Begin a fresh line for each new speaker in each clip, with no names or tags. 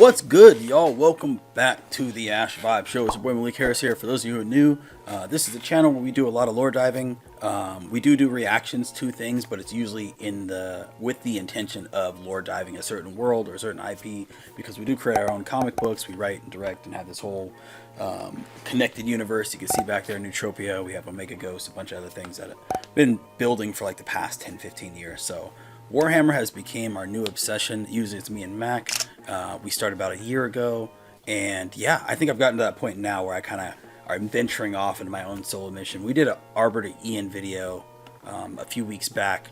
What's good, y'all? Welcome back to the Ash Vibe Show. It's your boy Malik Harris here. For those of you who are new, this is a channel where we do a lot of lore diving. We do reactions to things, but it's usually with the intention of lore diving a certain world or a certain IP, because we do create our own comic books. We write and direct and have this whole connected universe. You can see back there Neutropia. We have Omega Ghost, a bunch of other things that have been building for like the past 10-15 years. So Warhammer has become our new obsession. Usually it's me and Mac. We started about a year ago, and yeah, I think I've gotten to that point now where I kind of am venturing off into my own solo mission. We did an Arbitor Ian video a few weeks back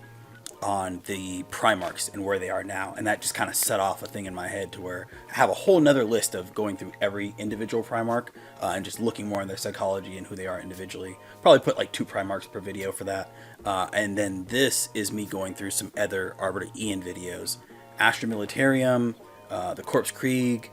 on the Primarchs and where they are now, and that just kind of set off a thing in my head to where I have a whole nother list of going through every individual Primarch and just looking more on their psychology and who they are individually. Probably put like 2 Primarchs per video for that. And then this is me going through some other Arbiter Ian videos. Astra Militarum, the Corpse Krieg,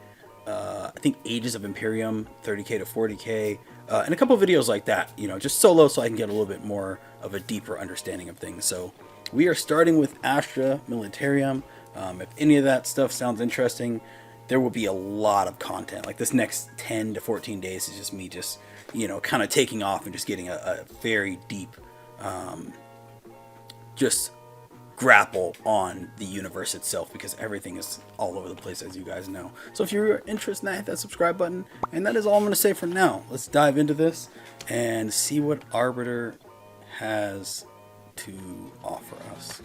I think Ages of Imperium, 30k to 40k, and a couple of videos like that, you know, just solo, so I can get a little bit more of a deeper understanding of things. So we are starting with Astra Militarum. If any of that stuff sounds interesting, there will be a lot of content. Like this next 10 to 14 days is just me just, you know, kind of taking off and just getting a very deep just grapple on the universe itself, because everything is all over the place, as you guys know. So if you're interested in that, hit that subscribe button, and that is all I'm going to say for now. Let's dive into this and see what Arbiter has to offer us.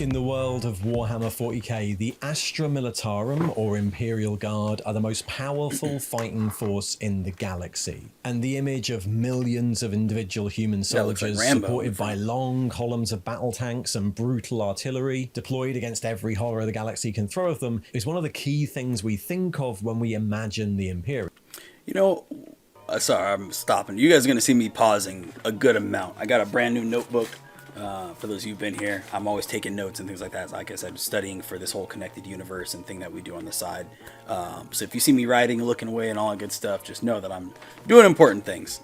In the world of Warhammer 40k, the Astra Militarum, or Imperial Guard, are the most powerful fighting force in the galaxy. And the image of millions of individual human soldiers supported by long columns of battle tanks and brutal artillery, deployed against every horror the galaxy can throw at them, is one of the key things we think of when we imagine the Imperium.
You know, sorry, I'm stopping. You guys are going to see me pausing a good amount. I got a brand new notebook. For those of you who've been here, I'm always taking notes and things like that. Like I said, studying for this whole connected universe and thing that we do on the side. So if you see me writing, looking away, and all that good stuff, just know that I'm doing important things.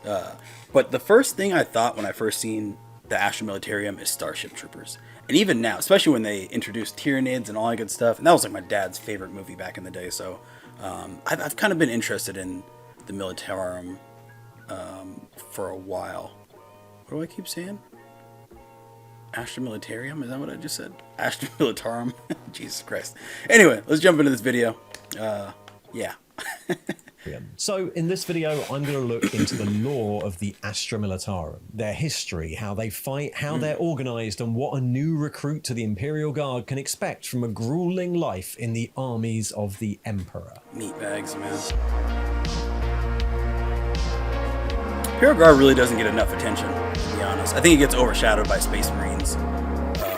But the first thing I thought when I first seen the Astra Militarum is Starship Troopers. And even now, especially when they introduced Tyranids and all that good stuff, and that was like my dad's favorite movie back in the day. So I've kind of been interested in the Militarum for a while. What do I keep saying? Astra Militarum? Is that what I just said? Astra Militarum? Jesus Christ. Anyway, let's jump into this video. Yeah.
So in this video, I'm going to look into the lore of the Astra Militarum, their history, how they fight, how they're organized, and what a new recruit to the Imperial Guard can expect from a grueling life in the armies of the Emperor.
Meatbags, man. Imperial Guard really doesn't get enough attention, to be honest. I think it gets overshadowed by Space Marines.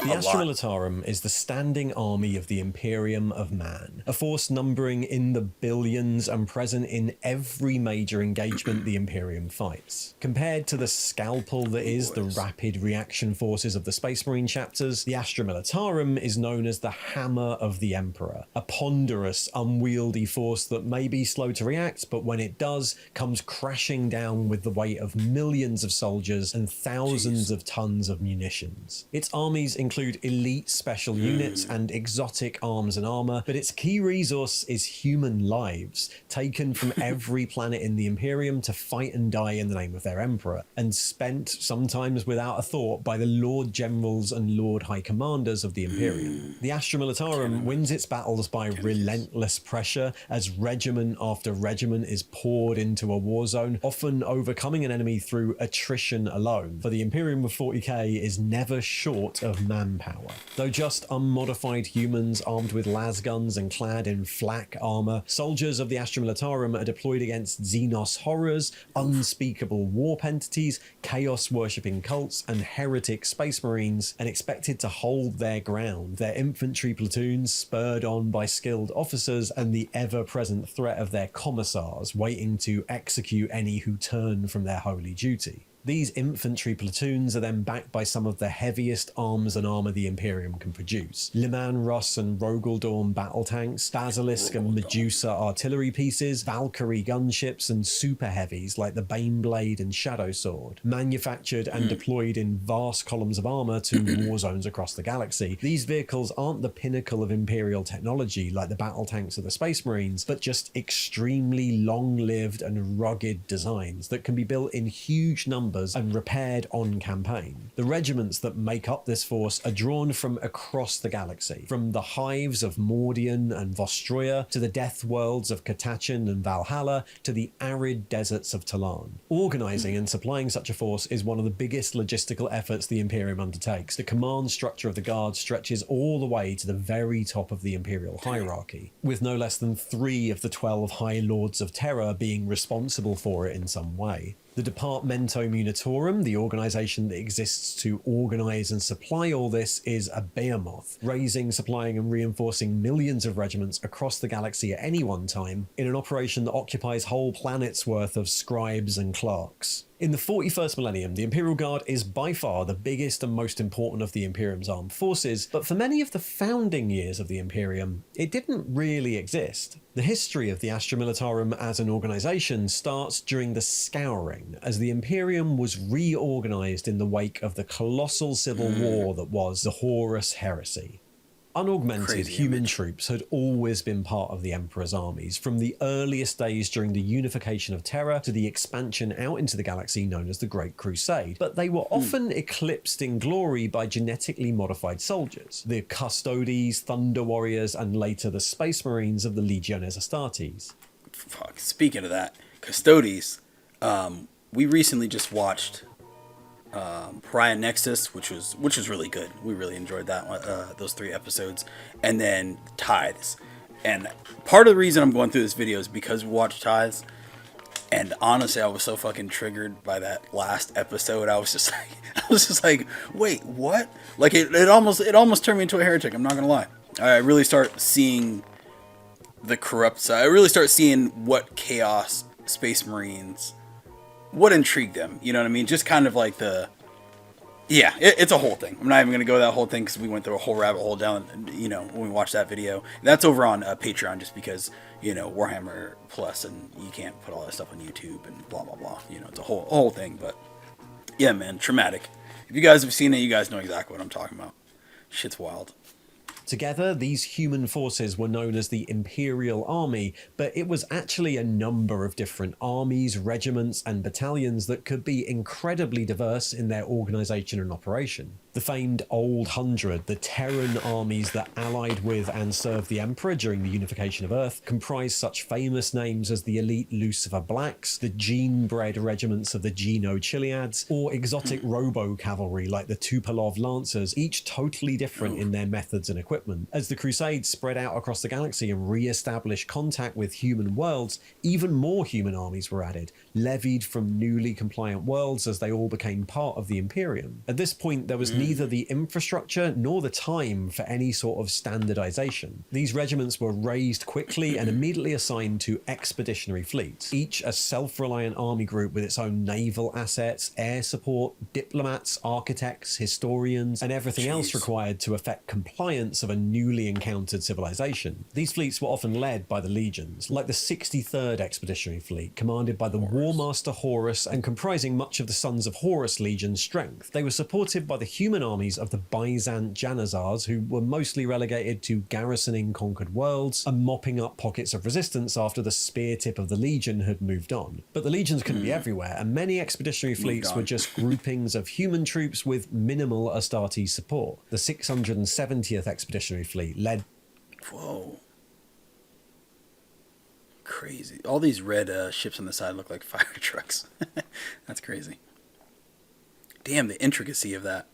The Astra Militarum is the standing army of the Imperium of Man, a force numbering in the billions and present in every major engagement the Imperium fights. Compared to the scalpel that is the rapid reaction forces of the Space Marine chapters, the Astra Militarum is known as the Hammer of the Emperor, a ponderous, unwieldy force that may be slow to react, but when it does, comes crashing down with the weight of millions of soldiers and thousands of tons of munitions. Its armies include elite special units and exotic arms and armor, but its key resource is human lives, taken from every planet in the Imperium to fight and die in the name of their emperor, and spent, sometimes without a thought, by the Lord Generals and Lord High Commanders of the Imperium. The Astra Militarum wins its battles by relentless pressure, as regiment after regiment is poured into a war zone, often overcoming an enemy through attrition alone, for the Imperium of 40k is never short of manpower. Though just unmodified humans armed with las guns and clad in flak armor, soldiers of the Astra Militarum are deployed against Xenos horrors, unspeakable warp entities, chaos-worshipping cults, and heretic space marines, and expected to hold their ground, their infantry platoons spurred on by skilled officers and the ever-present threat of their commissars waiting to execute any who turn from their holy duty. These infantry platoons are then backed by some of the heaviest arms and armour the Imperium can produce. Liman Russ and Rogaldorn battle tanks, Basilisk and Medusa artillery pieces, Valkyrie gunships and super heavies like the Baneblade and Shadow Sword, manufactured and deployed in vast columns of armour to war zones across the galaxy. These vehicles aren't the pinnacle of Imperial technology like the battle tanks of the Space Marines, but just extremely long-lived and rugged designs that can be built in huge numbers and repaired on campaign. The regiments that make up this force are drawn from across the galaxy, from the hives of Mordian and Vostroya to the death worlds of Catachan and Valhalla to the arid deserts of Talan. Organising and supplying such a force is one of the biggest logistical efforts the Imperium undertakes. The command structure of the Guard stretches all the way to the very top of the Imperial hierarchy, with no less than 3 of the 12 High Lords of Terror being responsible for it in some way. The Departamento Munitorum, the organisation that exists to organise and supply all this, is a behemoth, raising, supplying and reinforcing millions of regiments across the galaxy at any one time in an operation that occupies whole planets' worth of scribes and clerks. In the 41st millennium, the Imperial Guard is by far the biggest and most important of the Imperium's armed forces, but for many of the founding years of the Imperium, it didn't really exist. The history of the Astra Militarum as an organisation starts during the Scouring, as the Imperium was reorganised in the wake of the colossal civil war that was the Horus Heresy. Unaugmented
Crazy
human
image.
troops had always been part of the Emperor's armies, from the earliest days during the unification of Terra to the expansion out into the galaxy known as the Great Crusade, but they were often eclipsed in glory by genetically modified soldiers, the Custodes, Thunder Warriors, and later the Space Marines of the Legiones Astartes.
Fuck. Speaking of that, Custodes, we recently just watched Pariah Nexus, which was really good. We really enjoyed that one, those 3 episodes, and then Tithes. And part of the reason I'm going through this video is because we watched Tithes, and honestly, I was so fucking triggered by that last episode. I was just like, wait, what? Like it almost turned me into a heretic. I'm not gonna lie. I really start seeing the corrupt side. I really start seeing what Chaos Space Marines, what intrigued them, you know what I mean? Just kind of like it's a whole thing. I'm not even going to go that whole thing because we went through a whole rabbit hole down, when we watched that video. That's over on Patreon just because, Warhammer Plus, and you can't put all that stuff on YouTube and blah, blah, blah. It's a whole thing, but yeah, man, traumatic. If you guys have seen it, you guys know exactly what I'm talking about. Shit's wild.
Together, these human forces were known as the Imperial Army, but it was actually a number of different armies, regiments, and battalions that could be incredibly diverse in their organisation and operation. The famed Old Hundred, the Terran armies that allied with and served the Emperor during the unification of Earth, comprised such famous names as the elite Lucifer Blacks, the gene-bred regiments of the Geno Chiliads, or exotic robo-cavalry like the Tupolov Lancers, each totally different in their methods and equipment. As the Crusades spread out across the galaxy and re-established contact with human worlds, even more human armies were added, levied from newly compliant worlds as they all became part of the Imperium. At this point, there was neither the infrastructure nor the time for any sort of standardization. These regiments were raised quickly and immediately assigned to expeditionary fleets, each a self-reliant army group with its own naval assets, air support, diplomats, architects, historians, and everything else required to effect compliance of a newly encountered civilization. These fleets were often led by the legions, like the 63rd Expeditionary Fleet, commanded by the War Master Horus and comprising much of the Sons of Horus Legion's strength. They were supported by the human armies of the Byzant Janizars, who were mostly relegated to garrisoning conquered worlds and mopping up pockets of resistance after the spear tip of the Legion had moved on. But the legions couldn't be everywhere, and many expeditionary fleets were just groupings of human troops with minimal Astartes support. The 670th Expeditionary Fleet led...
Whoa. Crazy. All these red ships on the side look like fire trucks. That's crazy. Damn, the intricacy of that.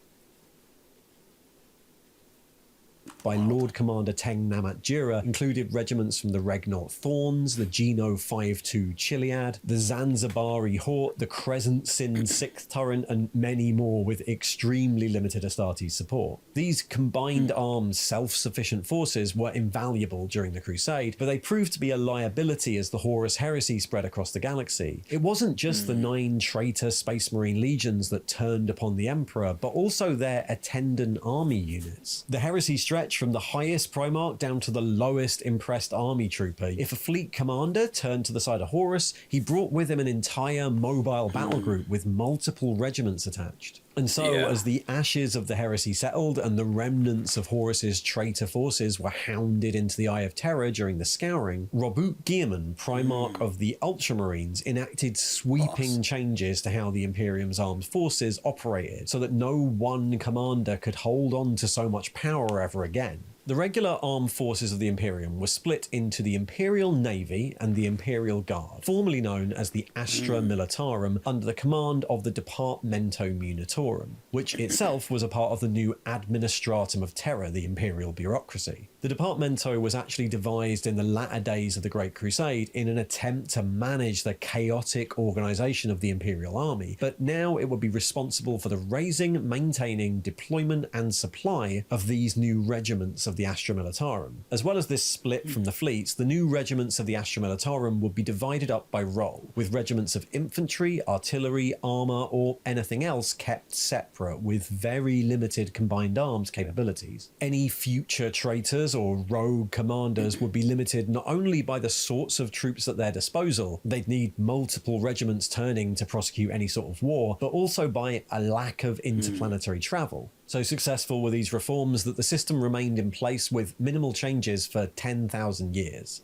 by Lord Commander Teng Namat Jira included regiments from the Regnaut Thorns, the Geno 5-2 Chiliad, the Zanzibari Hort, the Crescent Sin 6th Turret, and many more with extremely limited Astartes support. These combined arms self-sufficient forces were invaluable during the Crusade, but they proved to be a liability as the Horus heresy spread across the galaxy. It wasn't just the 9 traitor Space Marine legions that turned upon the Emperor, but also their attendant army units. The heresy stretched from the highest Primarch down to the lowest impressed army trooper. If a fleet commander turned to the side of Horus, he brought with him an entire mobile battle group with multiple regiments attached. And so, as the ashes of the heresy settled and the remnants of Horus's traitor forces were hounded into the Eye of Terror during the Scouring, Robert Guillermin, Primarch of the Ultramarines, enacted sweeping changes to how the Imperium's armed forces operated, so that no one commander could hold on to so much power ever again. The regular armed forces of the Imperium were split into the Imperial Navy and the Imperial Guard, formerly known as the Astra Militarum, under the command of the Departamento Munitorum, which itself was a part of the new Administratum of Terror, the imperial bureaucracy. The Departamento was actually devised in the latter days of the Great Crusade in an attempt to manage the chaotic organisation of the Imperial Army, but now it would be responsible for the raising, maintaining, deployment and supply of these new regiments of the Astra Militarum. As well as this split from the fleets, the new regiments of the Astra Militarum would be divided up by role, with regiments of infantry, artillery, armour or anything else kept separate with very limited combined arms capabilities. Any future traitors or rogue commanders would be limited not only by the sorts of troops at their disposal, they'd need multiple regiments turning to prosecute any sort of war, but also by a lack of interplanetary travel. So successful were these reforms that the system remained in place with minimal changes for 10,000 years.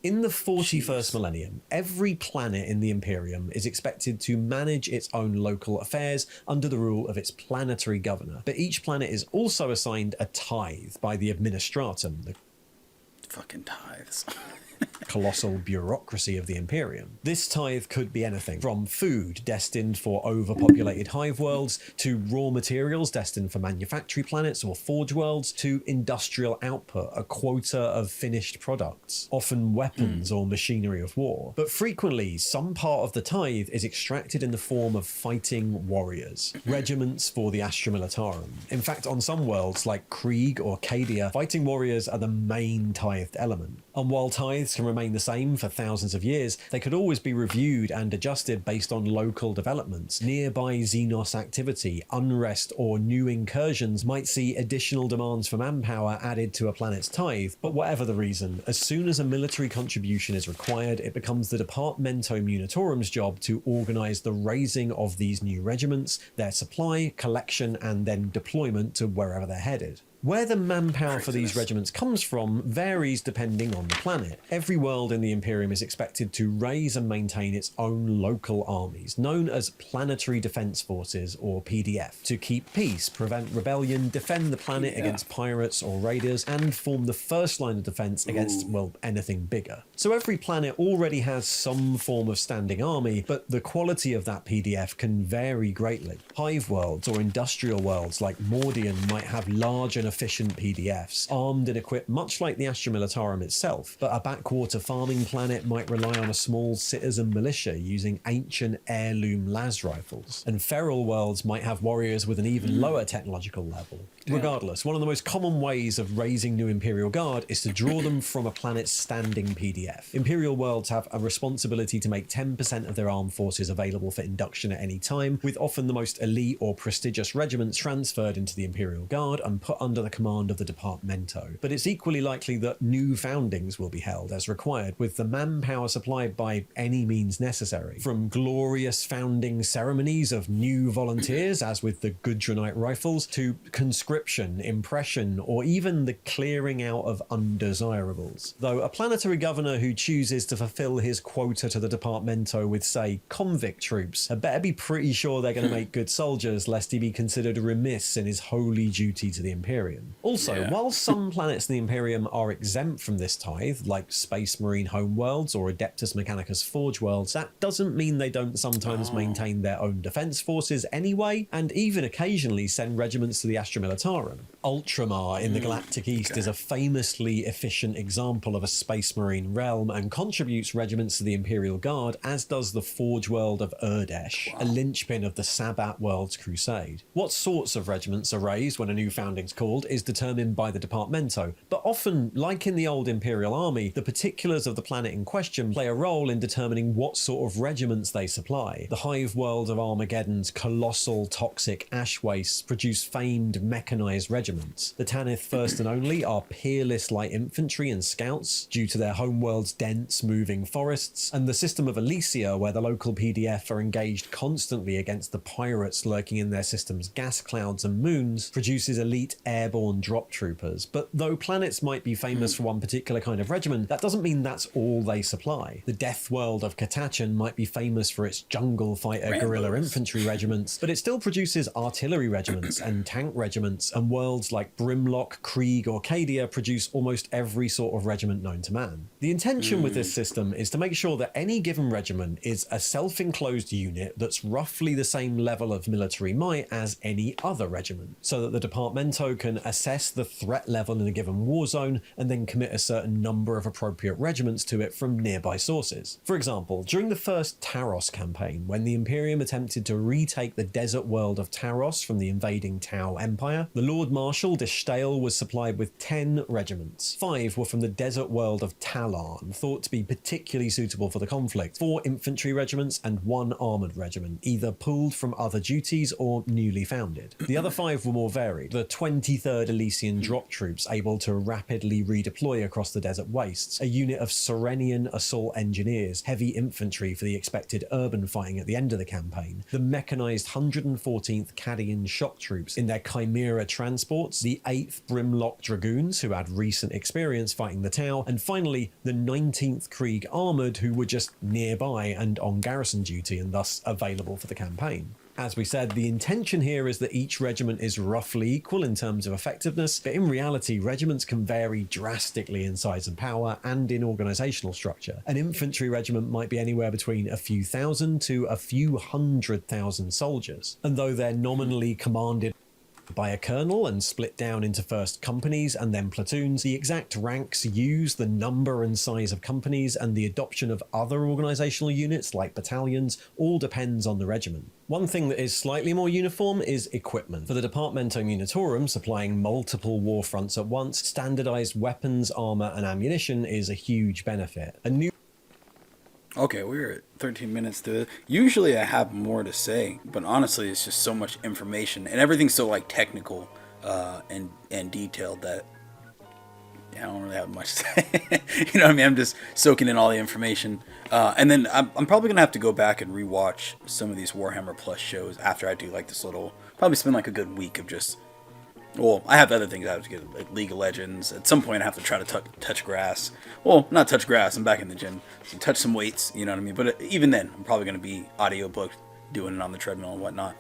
In the 41st millennium, every planet in the Imperium is expected to manage its own local affairs under the rule of its planetary governor, but each planet is also assigned a tithe by the Administratum, the
fucking tithes.
colossal bureaucracy of the Imperium. This tithe could be anything from food destined for overpopulated hive worlds, to raw materials destined for manufactory planets or forge worlds, to industrial output, a quota of finished products, often weapons or machinery of war. But frequently, some part of the tithe is extracted in the form of fighting warriors, regiments for the Astra Militarum. In fact, on some worlds like Krieg or Cadia, fighting warriors are the main tithed element. And while tithes can remain the same for thousands of years, they could always be reviewed and adjusted based on local developments. Nearby Xenos activity, unrest, or new incursions might see additional demands for manpower added to a planet's tithe, but whatever the reason, as soon as a military contribution is required, it becomes the Departamento Munitorum's job to organise the raising of these new regiments, their supply, collection, and then deployment to wherever they're headed. Where the manpower for these regiments comes from varies depending on the planet. Every world in the Imperium is expected to raise and maintain its own local armies, known as Planetary Defence Forces, or PDF, to keep peace, prevent rebellion, defend the planet against pirates or raiders, and form the first line of defence against, well, anything bigger. So every planet already has some form of standing army, but the quality of that PDF can vary greatly. Hive worlds or industrial worlds like Mordian might have large and efficient PDFs, armed and equipped much like the Astra Militarum itself, but a backwater farming planet might rely on a small citizen militia using ancient heirloom las rifles, and feral worlds might have warriors with an even lower technological level. Regardless, one of the most common ways of raising new Imperial Guard is to draw them from a planet's standing PDF. Imperial worlds have a responsibility to make 10% of their armed forces available for induction at any time, with often the most elite or prestigious regiments transferred into the Imperial Guard and put under the command of the Departamento. But it's equally likely that new foundings will be held as required, with the manpower supplied by any means necessary. From glorious founding ceremonies of new volunteers, as with the Gudronite rifles, to conscription, impression, or even the clearing out of undesirables. Though a planetary governor who chooses to fulfill his quota to the Departamento with, say, convict troops had better be pretty sure they're going to make good soldiers, lest he be considered remiss in his holy duty to the Imperium. Imperium. Also, while some planets in the Imperium are exempt from this tithe, like Space Marine homeworlds or Adeptus Mechanicus Forge worlds, that doesn't mean they don't sometimes maintain their own defense forces anyway, and even occasionally send regiments to the Astra Militarum. Ultramar in the Galactic East is a famously efficient example of a Space Marine realm and contributes regiments to the Imperial Guard, as does the Forge world of Urdesh, a linchpin of the Sabbat world's crusade. What sorts of regiments are raised when a new founding's called is determined by the Departamento, but often, like in the old Imperial Army, the particulars of the planet in question play a role in determining what sort of regiments they supply. The hive world of Armageddon's colossal toxic ash wastes produce famed mechanized regiments. The Tanith First and Only are peerless light infantry and scouts due to their homeworld's dense moving forests, and the system of Elysia, where the local PDF are engaged constantly against the pirates lurking in their system's gas clouds and moons, produces elite airborne drop troopers. But though planets might be famous for one particular kind of regiment, that doesn't mean that's all they supply. The death world of Katachan might be famous for its jungle fighter guerrilla infantry regiments, but it still produces artillery regiments and tank regiments, and worlds like Brimlock, Krieg, or Cadia produce almost every sort of regiment known to man. The intention with this system is to make sure that any given regiment is a self-enclosed unit that's roughly the same level of military might as any other regiment, so that the Departamento can assess the threat level in a given war zone and then commit a certain number of appropriate regiments to it from nearby sources. For example, during the first Taros campaign, when the Imperium attempted to retake the desert world of Taros from the invading Tau Empire, the Lord Marshal de Stale was supplied with 10 regiments. 5 were from the desert world of Talarn, thought to be particularly suitable for the conflict, 4 infantry regiments and 1 armoured regiment, either pulled from other duties or newly founded. The other 5 were more varied. The 23rd Elysian drop troops able to rapidly redeploy across the desert wastes, a unit of Serenian assault engineers, heavy infantry for the expected urban fighting at the end of the campaign, the mechanised 114th Cadian shock troops in their Chimera transports, the 8th Brimlock Dragoons who had recent experience fighting the Tau, and finally the 19th Krieg Armoured who were just nearby and on garrison duty and thus available for the campaign. As we said, the intention here is that each regiment is roughly equal in terms of effectiveness, but in reality, regiments can vary drastically in size and power and in organisational structure. An infantry regiment might be anywhere between a few thousand to a few 100,000 soldiers, and though they're nominally commanded by a colonel and split down into first companies and then platoons, the exact ranks used, the number and size of companies, and the adoption of other organisational units like battalions all depends on the regiment. One thing that is slightly more uniform is equipment. For the Departamento Munitorum, supplying multiple war fronts at once, standardised weapons, armour and ammunition is a huge benefit. A new
Okay, we're at 13 minutes to. Usually I have more to say, but honestly, it's just so much information, and everything's so like technical and detailed that I don't really have much to say. You know what I mean? I'm just soaking in all the information, and then I'm probably gonna have to go back and rewatch some of these Warhammer Plus shows after I do like this little. Probably spend like a good week of just. Well, I have other things I have to get, like League of Legends. At some point, I have to try to touch grass. Well, not touch grass. I'm back in the gym. So touch some weights, you know what I mean? But even then, I'm probably going to be audiobook, doing it on the treadmill and whatnot.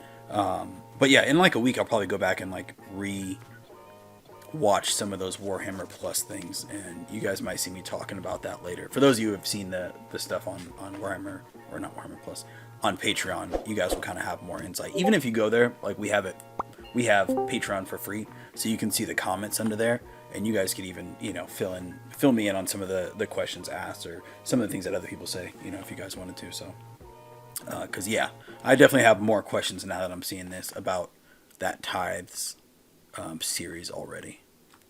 But yeah, in like a week, I'll probably go back and like watch some of those Warhammer Plus things. And you guys might see me talking about that later. For those of you who have seen the stuff on Warhammer, or not Warhammer Plus, on Patreon, you guys will kind of have more insight. Even if you go there, like we have Patreon for free, so you can see the comments under there, and you guys could even, you know, fill me in on some of the questions asked or some of the things that other people say, you know, if you guys wanted to. So, because yeah, I definitely have more questions now that I'm seeing this about that Tithes series already.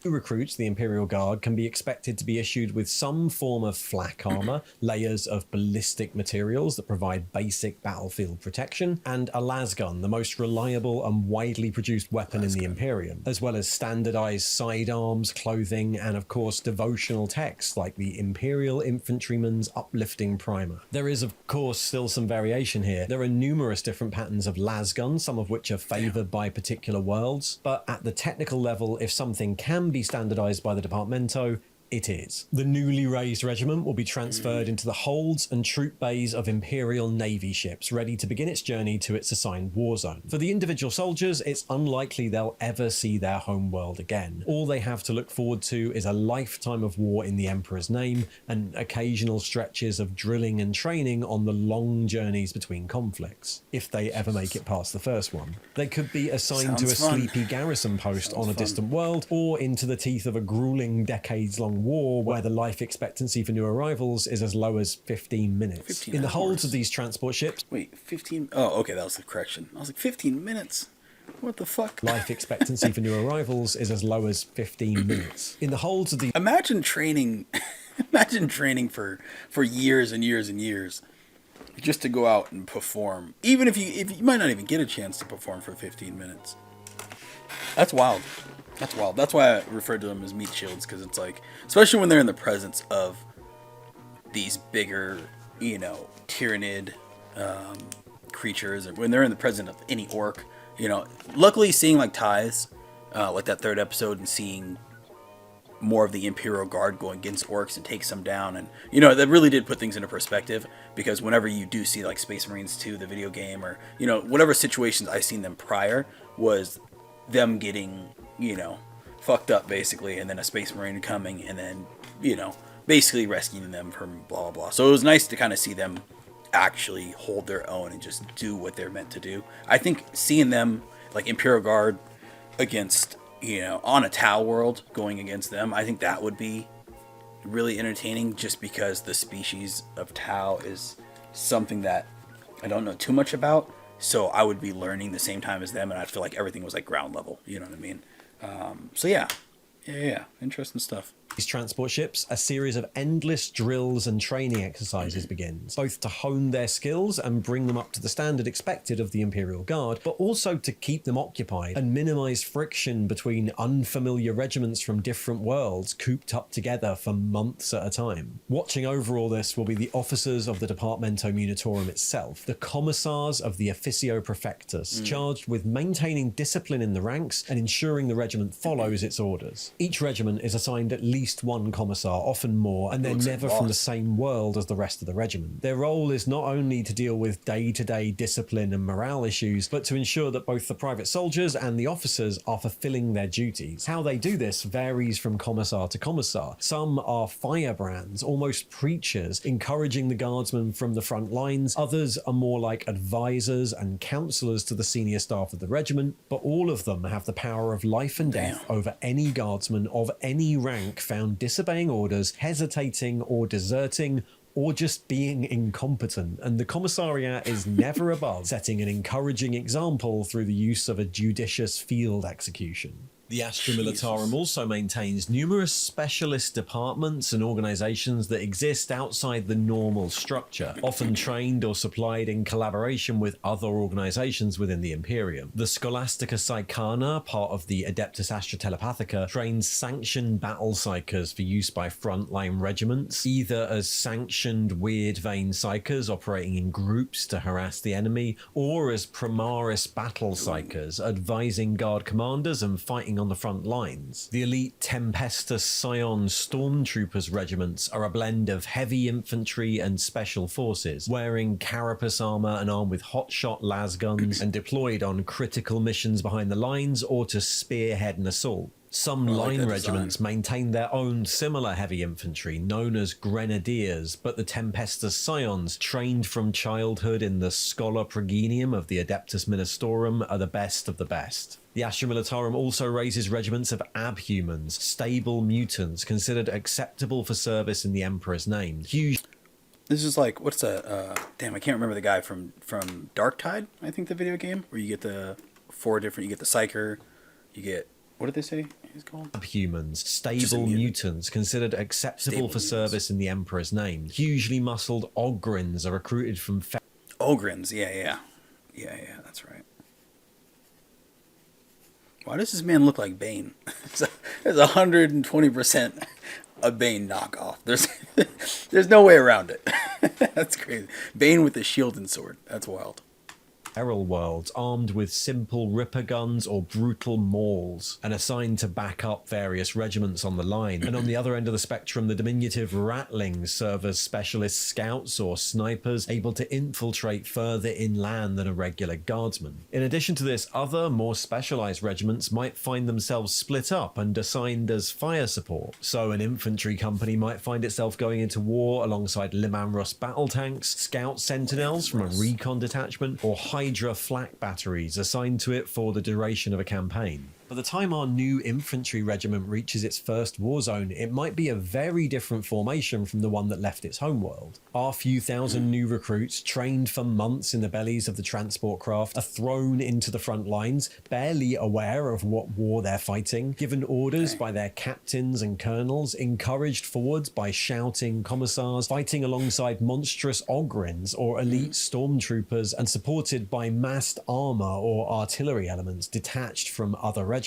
Recruits, the Imperial Guard, can be expected to be issued with some form of flak armor, layers of ballistic materials that provide basic battlefield protection, and a lasgun, the most reliable and widely produced weapon in the Imperium, as well as standardized sidearms, clothing, and of course devotional texts like the Imperial Infantryman's Uplifting Primer. There is of course still some variation here. There are numerous different patterns of lasgun, some of which are favored by particular worlds, but at the technical level, if something can be standardized by the Departamento, it is. The newly raised regiment will be transferred into the holds and troop bays of Imperial Navy ships, ready to begin its journey to its assigned war zone. For the individual soldiers, it's unlikely they'll ever see their home world again. All they have to look forward to is a lifetime of war in the Emperor's name and occasional stretches of drilling and training on the long journeys between conflicts. If they ever make it past the first one. They could be assigned to a sleepy garrison post on a distant world, or into the teeth of a grueling decades-long war where the life expectancy for new arrivals is as low as 15 minutes.
15
in the
hours.
holds of these transport ships...
Wait, 15... Oh, okay, that was the correction. I was like, 15 minutes? What the fuck?
Life expectancy for new arrivals is as low as 15 minutes. In the holds of the...
Imagine training... Imagine training for years and years and years just to go out and perform. Even if you might not even get a chance to perform for 15 minutes. That's wild. That's wild. That's why I refer to them as meat shields, because it's like, especially when they're in the presence of these bigger, you know, tyrannid creatures, or when they're in the presence of any orc, you know. Luckily, seeing like ties, like that third episode, and seeing more of the Imperial Guard go against orcs and take some down, and you know, that really did put things into perspective, because whenever you do see like Space Marines 2, the video game, or you know, whatever situations I've seen them prior, was them getting, you know, fucked up basically, and then a Space Marine coming and then, you know, basically rescuing them from blah blah blah. So it was nice to kind of see them actually hold their own and just do what they're meant to do. I think seeing them like Imperial Guard against, you know, on a Tau world, going against them, I think that would be really entertaining, just because the species of Tau is something that I don't know too much about, so I would be learning the same time as them, and I'd feel like everything was like ground level, you know what I mean? So yeah, interesting stuff.
These transport ships, a series of endless drills and training exercises begins, both to hone their skills and bring them up to the standard expected of the Imperial Guard, but also to keep them occupied and minimize friction between unfamiliar regiments from different worlds cooped up together for months at a time. Watching over all this will be the officers of the Departamento Munitorum itself, the commissars of the Officio Prefectus, charged with maintaining discipline in the ranks and ensuring the regiment follows its orders. Each regiment is assigned at least one commissar, often more, and they're never from the same world as the rest of the regiment. Their role is not only to deal with day-to-day discipline and morale issues, but to ensure that both the private soldiers and the officers are fulfilling their duties. How they do this varies from commissar to commissar. Some are firebrands, almost preachers, encouraging the guardsmen from the front lines. Others are more like advisors and counselors to the senior staff of the regiment, but all of them have the power of life and death over any guardsman of any rank found disobeying orders, hesitating or deserting, or just being incompetent, and the commissariat is never above setting an encouraging example through the use of a judicious field execution. The Astra Militarum also maintains numerous specialist departments and organisations that exist outside the normal structure, often trained or supplied in collaboration with other organisations within the Imperium. The Scholastica Psychana, part of the Adeptus Astra Telepathica, trains sanctioned battle psychers for use by frontline regiments, either as sanctioned weird vein psychers operating in groups to harass the enemy, or as Primaris battle psychers, advising guard commanders and fighting on the front lines. The elite Tempestus Scion Stormtroopers regiments are a blend of heavy infantry and special forces, wearing carapace armour and armed with hotshot las guns, and deployed on critical missions behind the lines or to spearhead an assault. Some line regiments maintain their own similar heavy infantry, known as Grenadiers, but the Tempestus Scions, trained from childhood in the Schola Progenium of the Adeptus Ministorum, are the best of the best. The Astra Militarum also raises regiments of abhumans, stable mutants, considered acceptable for service in the Emperor's name. Huge.
This is like, what's damn, I can't remember the guy from Darktide, I think, the video game, where you get the you get the Psyker, you get, what did they say he's called?
Abhumans, stable mutants, considered acceptable for service in the Emperor's name. Hugely muscled Ogrins are recruited from...
Ogrins, yeah, that's right. Why does this man look like Bane? There's 120% a Bane knockoff. There's no way around it. That's crazy. Bane with a shield and sword. That's wild.
feral worlds armed with simple ripper guns or brutal mauls and assigned to back up various regiments on the line. And on the other end of the spectrum, the diminutive ratlings serve as specialist scouts or snipers able to infiltrate further inland than a regular guardsman. In addition to this, other, more specialized regiments might find themselves split up and assigned as fire support. So an infantry company might find itself going into war alongside Limanros battle tanks, scout sentinels from a recon detachment, or Hydra flak batteries assigned to it for the duration of a campaign. By the time our new infantry regiment reaches its first war zone, it might be a very different formation from the one that left its homeworld. Our few thousand new recruits, trained for months in the bellies of the transport craft, are thrown into the front lines, barely aware of what war they're fighting, given orders by their captains and colonels, encouraged forwards by shouting commissars, fighting alongside monstrous ogrins or elite stormtroopers, and supported by massed armor or artillery elements detached from other regiments.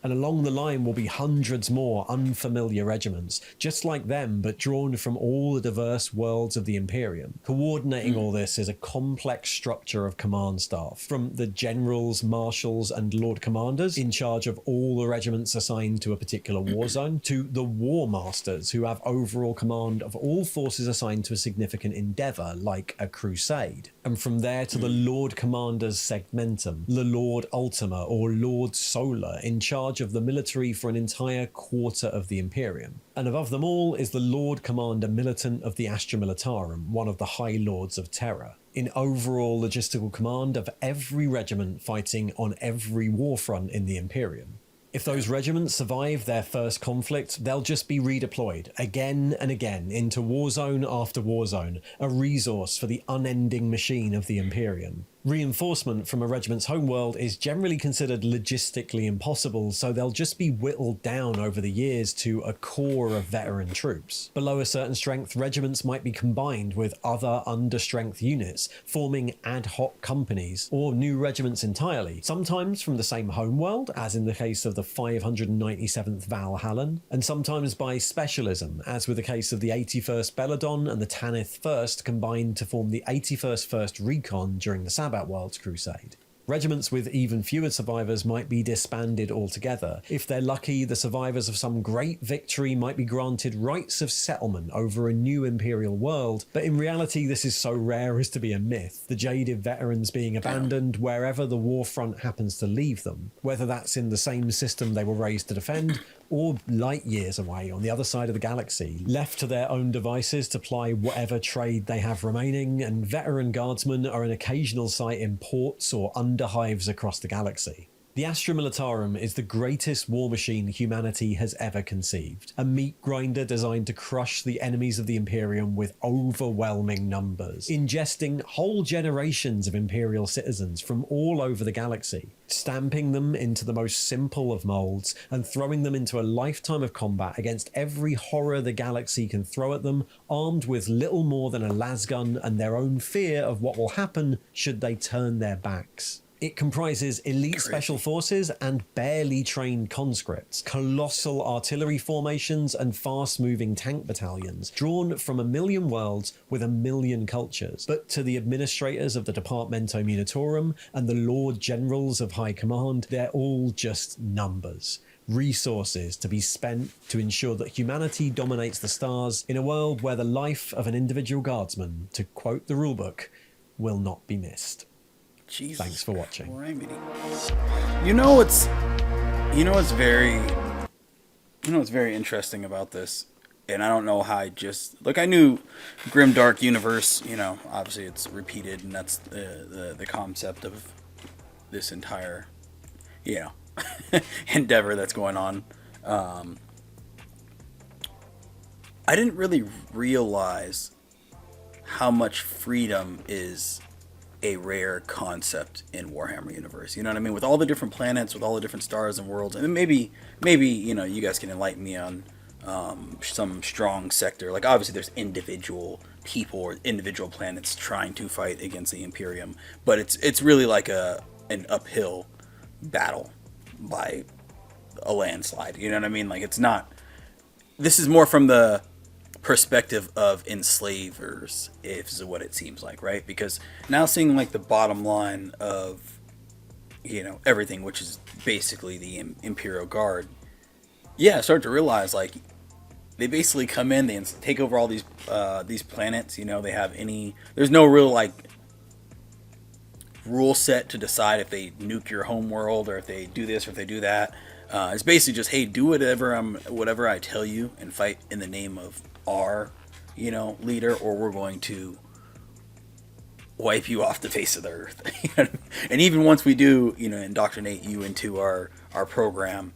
And along the line will be hundreds more unfamiliar regiments, just like them but drawn from all the diverse worlds of the Imperium. Coordinating all this is a complex structure of command staff, from the generals, marshals and lord commanders in charge of all the regiments assigned to a particular war zone, to the war masters who have overall command of all forces assigned to a significant endeavour like a crusade. And from there to the lord commanders segmentum, the lord ultima or lord solar, in charge of the military for an entire quarter of the Imperium. And above them all is the Lord Commander Militant of the Astra Militarum, one of the High Lords of Terror, in overall logistical command of every regiment fighting on every warfront in the Imperium. If those regiments survive their first conflict, they'll just be redeployed again and again into warzone after warzone, a resource for the unending machine of the Imperium. Reinforcement from a regiment's homeworld is generally considered logistically impossible, so they'll just be whittled down over the years to a core of veteran troops. Below a certain strength, regiments might be combined with other under-strength units, forming ad hoc companies, or new regiments entirely, sometimes from the same homeworld, as in the case of the 597th Valhallan, and sometimes by specialism, as with the case of the 81st Belladon and the Tanith 1st combined to form the 81st 1st Recon during the Sabbath World's Crusade. Regiments with even fewer survivors might be disbanded altogether. If they're lucky, the survivors of some great victory might be granted rights of settlement over a new imperial world, but in reality this is so rare as to be a myth, the jaded veterans being abandoned wherever the warfront happens to leave them, whether that's in the same system they were raised to defend, or light years away on the other side of the galaxy, left to their own devices to ply whatever trade they have remaining, and veteran guardsmen are an occasional sight in ports or underhives across the galaxy. The Astra Militarum is the greatest war machine humanity has ever conceived, a meat grinder designed to crush the enemies of the Imperium with overwhelming numbers, ingesting whole generations of Imperial citizens from all over the galaxy, stamping them into the most simple of molds, and throwing them into a lifetime of combat against every horror the galaxy can throw at them, armed with little more than a lasgun and their own fear of what will happen should they turn their backs. It comprises elite special forces and barely trained conscripts, colossal artillery formations and fast-moving tank battalions, drawn from a million worlds with a million cultures. But to the administrators of the Departamento Munitorum and the Lord Generals of High Command, they're all just numbers. Resources to be spent to ensure that humanity dominates the stars in a world where the life of an individual guardsman, to quote the rulebook, will not be missed.
Jesus.
Thanks for watching.
You know what's very interesting about this, and I don't know how I knew Grim Dark Universe, obviously it's repeated, and that's the concept of this entire, endeavor that's going on. I didn't really realize how much freedom is a rare concept in Warhammer universe. You know what I mean? With all the different planets, with all the different stars and worlds, and maybe you guys can enlighten me on some strong sector. Like obviously there's individual people or individual planets trying to fight against the Imperium, but it's really like an uphill battle by a landslide. You know what I mean? Like it's not. This is more from the perspective of enslavers, is what it seems like, right? Because now seeing like the bottom line of, you know, everything, which is basically the Imperial Guard. Yeah, I start to realize like they basically come in, they take over all these planets. You know, there's no real like rule set to decide if they nuke your home world or if they do this or if they do that. It's basically just, hey, do whatever I tell you and fight in the name of our, you know, leader, or we're going to wipe you off the face of the earth. And even once we do, you know, indoctrinate you into our program,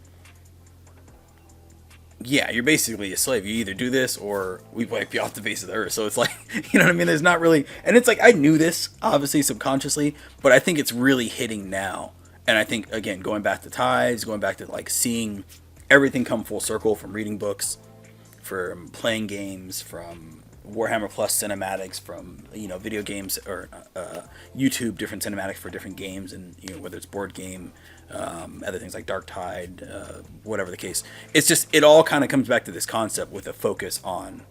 yeah, you're basically a slave. You either do this or we wipe you off the face of the earth. So it's like, you know what I mean? There's not really, and it's like, I knew this obviously subconsciously, but I think it's really hitting now. And I think, again, going back to ties, going back to like seeing everything come full circle, from reading books, from playing games, from Warhammer Plus cinematics, from, you know, video games, or YouTube, different cinematics for different games, and, you know, whether it's board game, other things like Dark Tide, whatever the case. It's just, it all kind of comes back to this concept with a focus on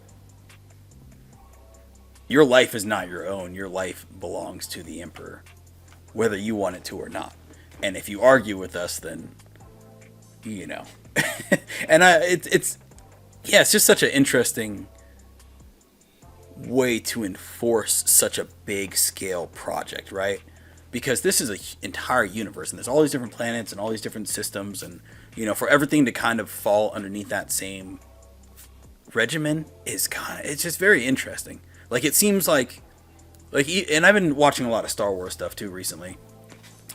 your life is not your own. Your life belongs to the Emperor, whether you want it to or not. And if you argue with us, then, you know. And it's just such an interesting way to enforce such a big scale project, right? Because this is an entire universe, and there's all these different planets and all these different systems, and, you know, for everything to kind of fall underneath that same regimen it's just very interesting. Like, it seems like, and I've been watching a lot of Star Wars stuff too recently,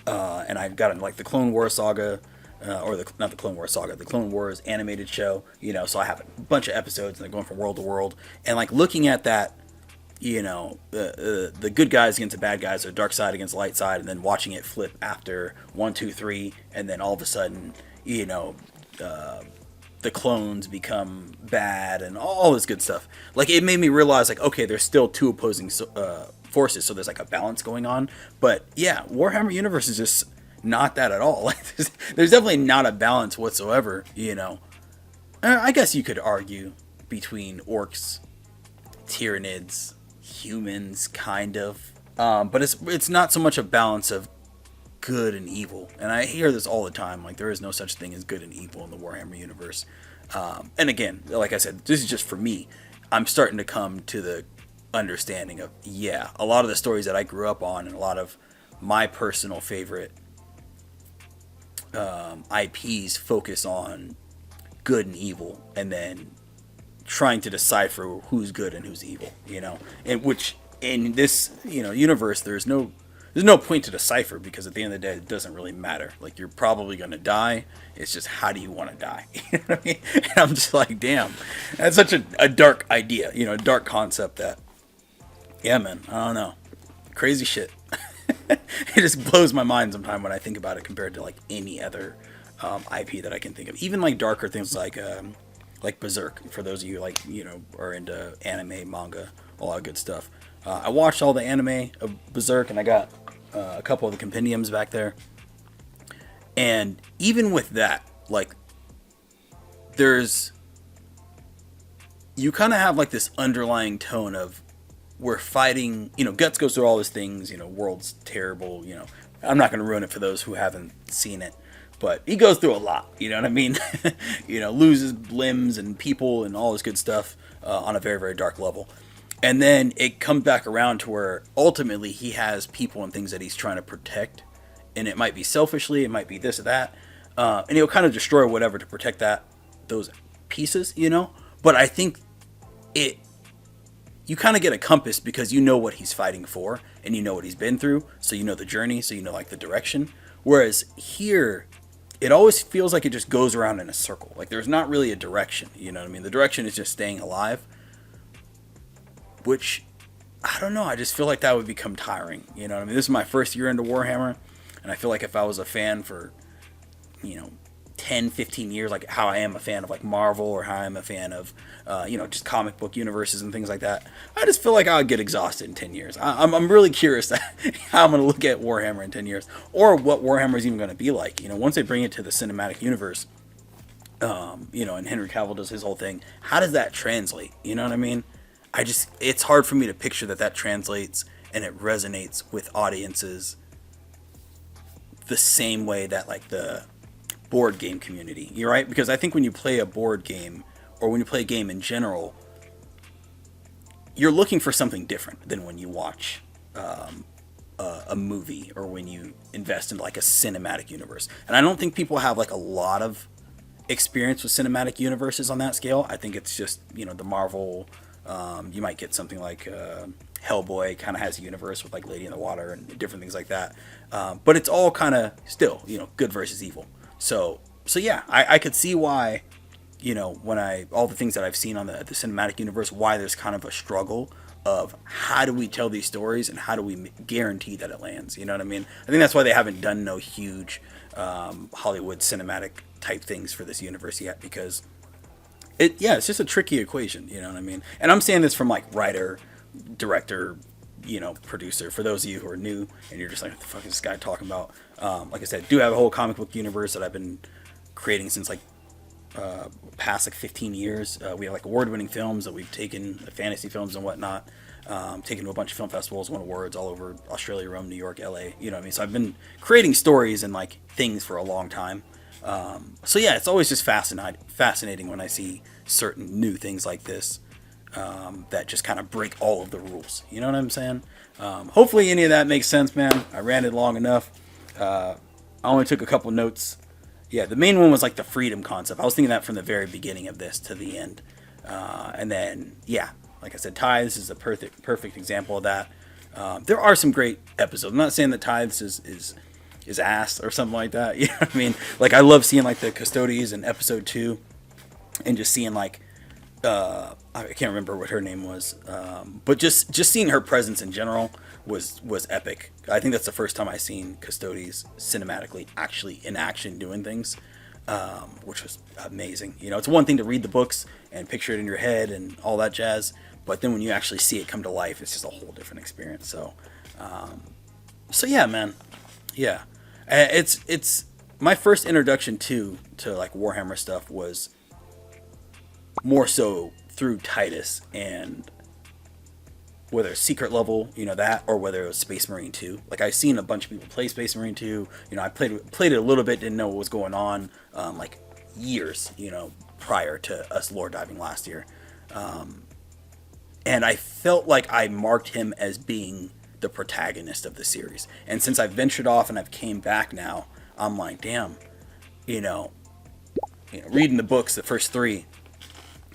and I've gotten like the Clone Wars saga, not the Clone Wars saga, the Clone Wars animated show, you know, so I have a bunch of episodes and they're going from world to world, and like looking at that, you know, the good guys against the bad guys, or dark side against light side, and then watching it flip after 1, 2, 3, and then all of a sudden, you know, the clones become bad and all this good stuff. Like, it made me realize, like, okay, there's still two opposing forces, so there's like a balance going on. But yeah, Warhammer Universe is just not that at all. Like, there's definitely not a balance whatsoever, you know. I guess you could argue between orcs, Tyranids, humans, kind of, but it's not so much a balance of good and evil. And I hear this all the time, like, there is no such thing as good and evil in the Warhammer universe. And again, like I said, this is just for me. I'm starting to come to the understanding of, yeah, a lot of the stories that I grew up on, and a lot of my personal favorite IPs focus on good and evil, and then trying to decipher who's good and who's evil, you know, and which in this, you know, universe, there's no point to decipher, because at the end of the day, it doesn't really matter. Like, you're probably going to die. It's just, how do you want to die? You know what I mean? And I'm just like, damn, that's such a dark idea, you know, a dark concept that, yeah, man, I don't know. Crazy shit. It just blows my mind sometimes when I think about it, compared to like any other IP that I can think of. Even like darker things like Berserk, for those of you, like, you know, are into anime, manga, all that good stuff. I watched all the anime of Berserk, and I got a couple of the compendiums back there. And even with that, like, you kind of have like this underlying tone of, we're fighting, you know, Guts goes through all these things, you know, world's terrible, you know, I'm not going to ruin it for those who haven't seen it, but he goes through a lot, you know what I mean? You know, loses limbs and people and all this good stuff on a very, very dark level. And then it comes back around to where ultimately he has people and things that he's trying to protect. And it might be selfishly, it might be this or that. And he'll kind of destroy whatever to protect those pieces, you know? But I think you kind of get a compass, because you know what he's fighting for, and you know what he's been through. So you know the journey, so you know like the direction. Whereas here, it always feels like it just goes around in a circle. Like, there's not really a direction, you know what I mean? The direction is just staying alive. Which, I don't know, I just feel like that would become tiring, you know what I mean? This is my first year into Warhammer, and I feel like if I was a fan for, you know, 10, 15 years, like how I am a fan of like Marvel, or how I'm a fan of, you know, just comic book universes and things like that, I just feel like I would get exhausted in 10 years. I'm really curious how I'm going to look at Warhammer in 10 years, or what Warhammer is even going to be like. You know, once they bring it to the cinematic universe, And Henry Cavill does his whole thing. How does that translate? You know what I mean? It's hard for me to picture that translates and it resonates with audiences the same way that like the board game community. You're right, because I think when you play a board game or when you play a game in general, you're looking for something different than when you watch a movie or when you invest in like a cinematic universe. And I don't think people have like a lot of experience with cinematic universes on that scale. I think it's just, the Marvel, you might get something like Hellboy kind of has a universe with like Lady in the Water and different things like that. But it's all kind of still, good versus evil. So yeah, I could see why, when all the things that I've seen on the cinematic universe, why there's kind of a struggle of how do we tell these stories and how do we guarantee that it lands? You know what I mean? I think that's why they haven't done no huge Hollywood cinematic type things for this universe yet, because it's just a tricky equation. You know what I mean? And I'm saying this from like writer, director, producer. For those of you who are new and you're just like, what the fuck is this guy talking about? Like I said, do have a whole comic book universe that I've been creating since like past like 15 years. We have like award-winning films that we've taken, fantasy films and whatnot, taken to a bunch of film festivals, won awards all over Australia, Rome, New York, LA. You know what I mean? So I've been creating stories and like things for a long time. So yeah, it's always just fascinating when I see certain new things like this that just kind of break all of the rules. You know what I'm saying? Hopefully any of that makes sense, man. I ran it long enough. I only took a couple notes. Yeah, the main one was like the freedom concept. I was thinking that from the very beginning of this to the end. And then, yeah, like I said, Tithes is a perfect example of that. There are some great episodes. I'm not saying that Tithes is ass or something like that. You know what I mean? Like, I love seeing like the Custodies in episode 2 and just seeing like, I can't remember what her name was, but just seeing her presence in general was epic. I think that's the first time I seen Custodies cinematically actually in action doing things, which was amazing. It's one thing to read the books and picture it in your head and all that jazz, but then when you actually see it come to life, it's just a whole different experience. So yeah, man, yeah, it's my first introduction to like Warhammer stuff was more so through Titus, and whether it's Secret Level, that, or whether it was Space Marine 2. Like, I've seen a bunch of people play Space Marine 2. I played it a little bit, didn't know what was going on, like years, prior to us lore diving last year. And I felt like I marked him as being the protagonist of the series. And since I've ventured off and I've came back now, I'm like, damn, reading the books, the first 3,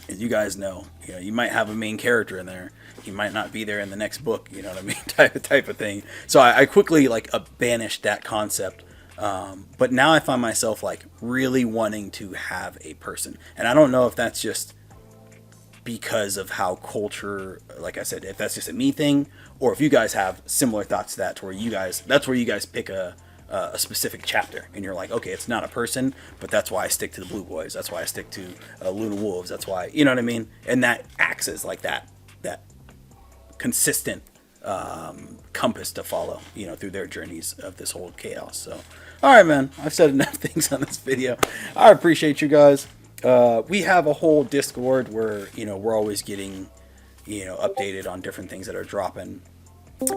as you guys know, you might have a main character in there. He might not be there in the next book, you know what I mean? type of thing. So I quickly like banished that concept. But now I find myself like really wanting to have a person. And I don't know if that's just because of how culture, like I said, if that's just a me thing, or if you guys have similar thoughts to that, to where that's where you guys pick a specific chapter and you're like, okay, it's not a person, but that's why I stick to the Blue Boys. That's why I stick to Luna Wolves. That's why, you know what I mean? And that acts as like that consistent compass to follow, through their journeys of this whole chaos. So, all right, man, I've said enough things on this video. I appreciate you guys. We have a whole Discord where, we're always getting, updated on different things that are dropping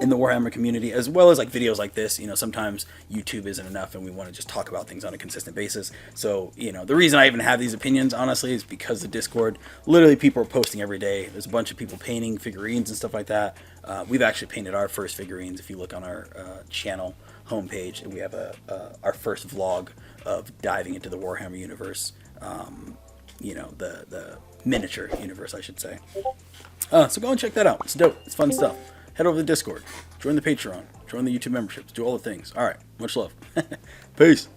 in the Warhammer community, as well as like videos like this. Sometimes YouTube isn't enough and we want to just talk about things on a consistent basis. So, the reason I even have these opinions, honestly, is because the Discord, literally people are posting every day. There's a bunch of people painting figurines and stuff like that. We've actually painted our first figurines. If you look on our channel homepage, we have our first vlog of diving into the Warhammer universe. The miniature universe, I should say. So go and check that out. It's dope. It's fun stuff. Head over to the Discord, join the Patreon, join the YouTube memberships, do all the things. All right, much love. Peace.